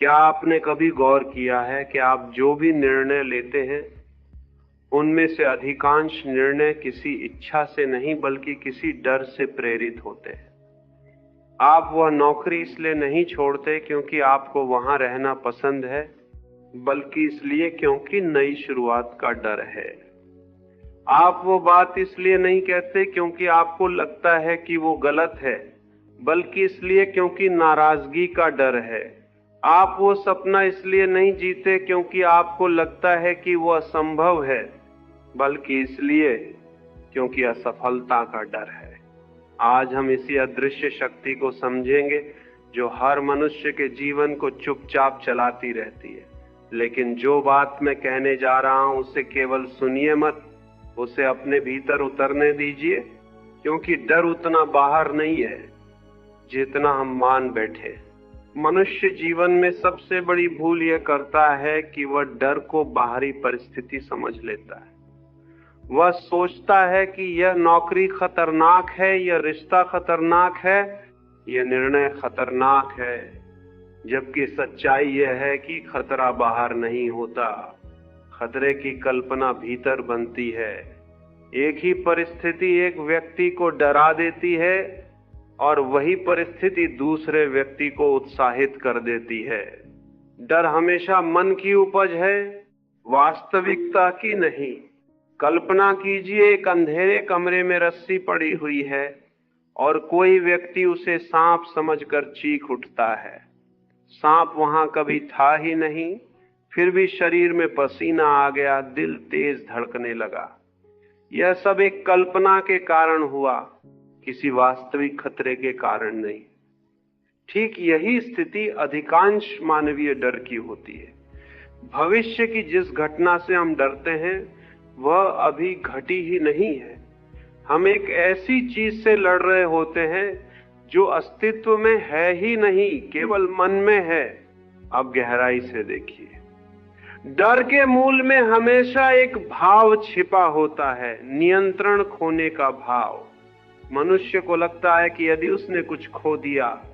क्या आपने कभी गौर किया है कि आप जो भी निर्णय लेते हैं उनमें से अधिकांश निर्णय किसी इच्छा से नहीं बल्कि किसी डर से प्रेरित होते हैं। आप वह नौकरी इसलिए नहीं छोड़ते क्योंकि आपको वहां रहना पसंद है, बल्कि इसलिए क्योंकि नई शुरुआत का डर है। आप वो बात इसलिए नहीं कहते क्योंकि आपको लगता है कि वो गलत है, बल्कि इसलिए क्योंकि नाराजगी का डर है। आप वो सपना इसलिए नहीं जीते क्योंकि आपको लगता है कि वो असंभव है, बल्कि इसलिए क्योंकि असफलता का डर है। आज हम इसी अदृश्य शक्ति को समझेंगे जो हर मनुष्य के जीवन को चुपचाप चलाती रहती है। लेकिन जो बात मैं कहने जा रहा हूं उसे केवल सुनिए मत, उसे अपने भीतर उतरने दीजिए, क्योंकि डर उतना बाहर नहीं है जितना हम मान बैठे। मनुष्य जीवन में सबसे बड़ी भूल यह करता है कि वह डर को बाहरी परिस्थिति समझ लेता है। वह सोचता है कि यह नौकरी खतरनाक है, यह रिश्ता खतरनाक है, यह निर्णय खतरनाक है, जबकि सच्चाई यह है कि खतरा बाहर नहीं होता, खतरे की कल्पना भीतर बनती है। एक ही परिस्थिति एक व्यक्ति को डरा देती है और वही परिस्थिति दूसरे व्यक्ति को उत्साहित कर देती है। डर हमेशा मन की उपज है, वास्तविकता की नहीं। कल्पना कीजिए, एक अंधेरे कमरे में रस्सी पड़ी हुई है और कोई व्यक्ति उसे सांप समझकर चीख उठता है। सांप वहां कभी था ही नहीं, फिर भी शरीर में पसीना आ गया, दिल तेज धड़कने लगा। यह सब एक कल्पना के कारण हुआ, किसी वास्तविक खतरे के कारण नहीं। ठीक यही स्थिति अधिकांश मानवीय डर की होती है। भविष्य की जिस घटना से हम डरते हैं वह अभी घटी ही नहीं है। हम एक ऐसी चीज से लड़ रहे होते हैं जो अस्तित्व में है ही नहीं, केवल मन में है। अब गहराई से देखिए, डर के मूल में हमेशा एक भाव छिपा होता है, नियंत्रण खोने का भाव। मनुष्य को लगता है कि यदि उसने कुछ खो दिया,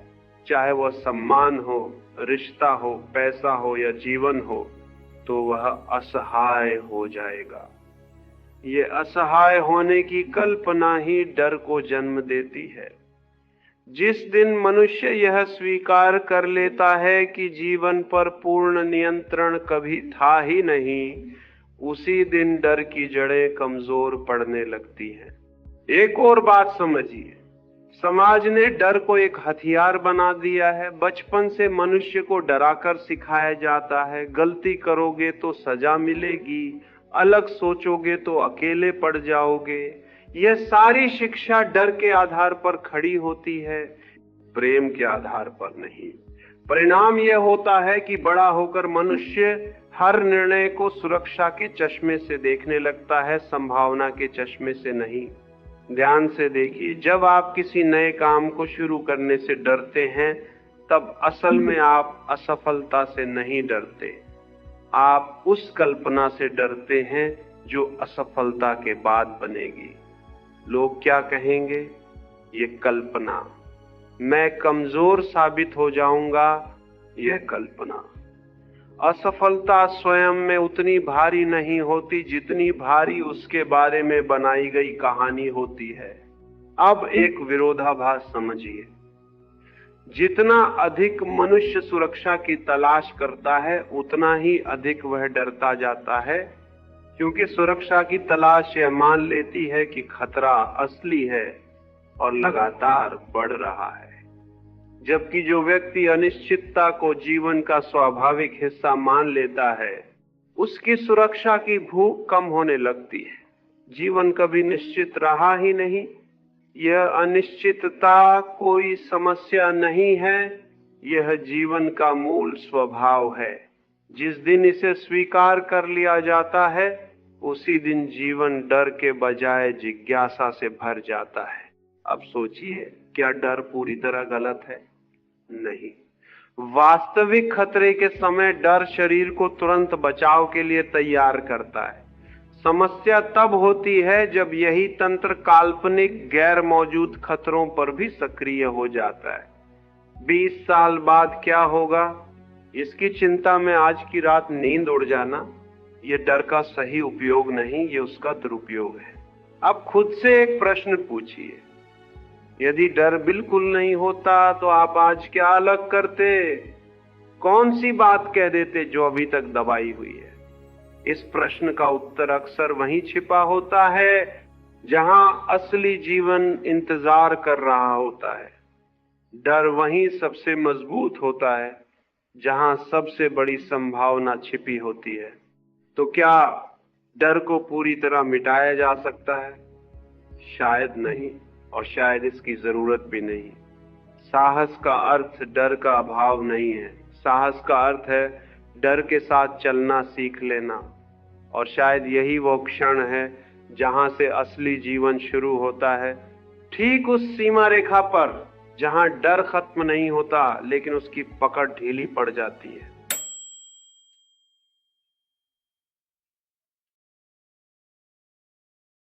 चाहे वह सम्मान हो, रिश्ता हो, पैसा हो या जीवन हो, तो वह असहाय हो जाएगा। ये असहाय होने की कल्पना ही डर को जन्म देती है। जिस दिन मनुष्य यह स्वीकार कर लेता है कि जीवन पर पूर्ण नियंत्रण कभी था ही नहीं, उसी दिन डर की जड़ें कमजोर पड़ने लगती हैं। एक और बात समझिए, समाज ने डर को एक हथियार बना दिया है। बचपन से मनुष्य को डराकर सिखाया जाता है, गलती करोगे तो सजा मिलेगी, अलग सोचोगे तो अकेले पड़ जाओगे। यह सारी शिक्षा डर के आधार पर खड़ी होती है, प्रेम के आधार पर नहीं। परिणाम यह होता है कि बड़ा होकर मनुष्य हर निर्णय को सुरक्षा के चश्मे से देखने लगता है, संभावना के चश्मे से नहीं। ध्यान से देखिए, जब आप किसी नए काम को शुरू करने से डरते हैं, तब असल में आप असफलता से नहीं डरते, आप उस कल्पना से डरते हैं जो असफलता के बाद बनेगी। लोग क्या कहेंगे? ये कल्पना। मैं कमजोर साबित हो जाऊंगा, यह कल्पना। असफलता स्वयं में उतनी भारी नहीं होती जितनी भारी उसके बारे में बनाई गई कहानी होती है। अब एक विरोधाभास समझिए, जितना अधिक मनुष्य सुरक्षा की तलाश करता है उतना ही अधिक वह डरता जाता है, क्योंकि सुरक्षा की तलाश यह मान लेती है कि खतरा असली है और लगातार बढ़ रहा है। जबकि जो व्यक्ति अनिश्चितता को जीवन का स्वाभाविक हिस्सा मान लेता है, उसकी सुरक्षा की भूख कम होने लगती है। जीवन कभी निश्चित रहा ही नहीं। यह अनिश्चितता कोई समस्या नहीं है, यह जीवन का मूल स्वभाव है। जिस दिन इसे स्वीकार कर लिया जाता है, उसी दिन जीवन डर के बजाय जिज्ञासा से भर जाता है। अब सोचिए, क्या डर पूरी तरह गलत है? नहीं। वास्तविक खतरे के समय डर शरीर को तुरंत बचाव के लिए तैयार करता है। समस्या तब होती है जब यही तंत्र काल्पनिक गैर मौजूद खतरों पर भी सक्रिय हो जाता है। 20 साल बाद क्या होगा, इसकी चिंता में आज की रात नींद उड़ जाना, ये डर का सही उपयोग नहीं, ये उसका दुरुपयोग है। अब खुद से एक प्रश्न पूछिए, यदि डर बिल्कुल नहीं होता तो आप आज क्या अलग करते? कौन सी बात कह देते जो अभी तक दबाई हुई है? इस प्रश्न का उत्तर अक्सर वहीं छिपा होता है जहां असली जीवन इंतजार कर रहा होता है। डर वहीं सबसे मजबूत होता है जहां सबसे बड़ी संभावना छिपी होती है। तो क्या डर को पूरी तरह मिटाया जा सकता है? शायद नहीं, और शायद इसकी जरूरत भी नहीं। साहस का अर्थ डर का अभाव नहीं है। साहस का अर्थ है डर के साथ चलना सीख लेना, और शायद यही वो क्षण है जहां से असली जीवन शुरू होता है, ठीक उस सीमा रेखा पर जहां डर खत्म नहीं होता लेकिन उसकी पकड़ ढीली पड़ जाती है।